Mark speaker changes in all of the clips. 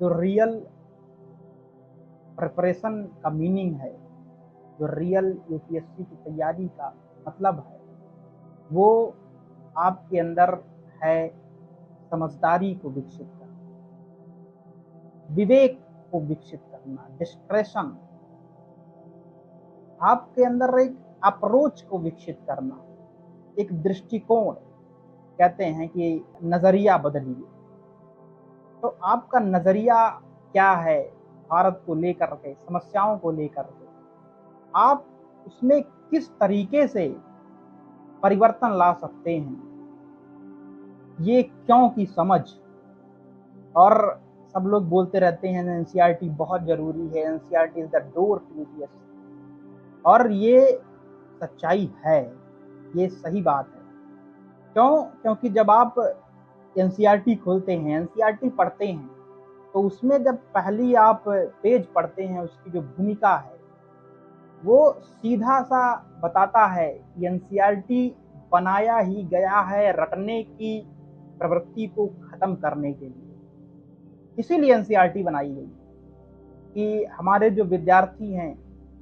Speaker 1: जो real preparation का meaning है, जो रियल यूपीएससी की तैयारी का मतलब है, वो आपके अंदर है समझदारी को विकसित करना, विवेक को विकसित करना, डिस्क्रेशन, आपके अंदर एक अप्रोच को विकसित करना, एक दृष्टिकोण, कहते हैं कि नजरिया बदलिए। तो आपका नजरिया क्या है भारत को लेकर के, समस्याओं को लेकर के, आप उसमें किस तरीके से परिवर्तन ला सकते हैं, ये क्यों की समझ। और सब लोग बोलते रहते हैं एनसीईआरटी बहुत जरूरी है, NCERT is the door to UPSC, और ये सच्चाई है, ये सही बात है। क्यों? क्योंकि जब आप एनसीईआरटी खोलते हैं, एनसीईआरटी पढ़ते हैं, तो उसमें जब पहली आप पेज पढ़ते हैं, उसकी जो भूमिका है वो सीधा सा बताता है कि एनसीईआरटी बनाया ही गया है रटने की प्रवृत्ति को खत्म करने के लिए। इसीलिए एनसीईआरटी बनाई गई कि हमारे जो विद्यार्थी हैं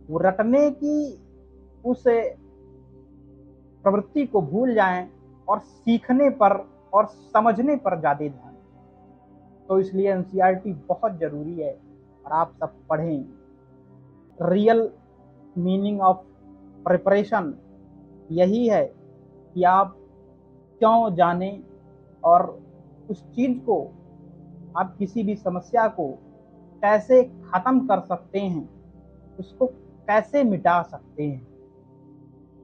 Speaker 1: वो रटने की उस प्रवृत्ति को भूल जाएं और सीखने पर और समझने पर ज्यादा ध्यान। तो इसलिए एनसीईआरटी बहुत जरूरी है और आप सब पढ़ें। रियल मीनिंग ऑफ प्रिपरेशन यही है कि आप क्यों जाने और उस चीज को, आप किसी भी समस्या को कैसे खत्म कर सकते हैं, उसको कैसे मिटा सकते हैं।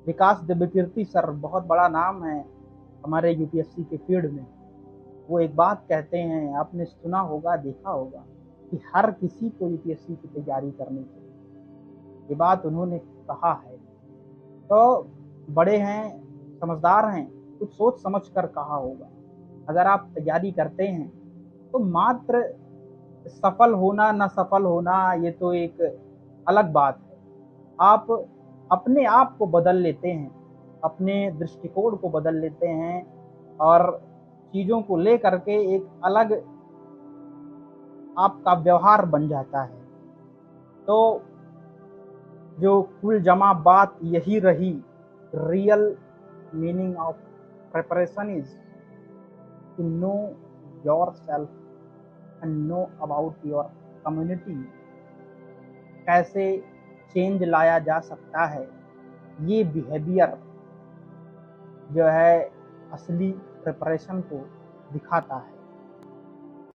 Speaker 1: विकास दिव्यकीर्ति सर बहुत बड़ा नाम है हमारे यूपीएससी के फील्ड में। वो एक बात कहते हैं, आपने सुना होगा, देखा होगा, कि हर किसी को यूपीएससी की तैयारी करनी चाहिए। ये बात उन्होंने कहा है। तो बड़े हैं, समझदार हैं, कुछ सोच समझ कर कहा होगा। अगर आप तैयारी करते हैं तो मात्र सफल होना न सफल होना ये तो एक अलग बात है। आप अपने आप को बदल लेते हैं, अपने दृष्टिकोण को बदल लेते हैं और चीजों को लेकर के एक अलग आपका व्यवहार बन जाता है। तो जो कुल जमा बात यही रही, real meaning of preparation is to know yourself and know about your community. कैसे चेंज लाया जा सकता है, ये बिहेवियर जो है असली प्रिपरेशन को दिखाता है।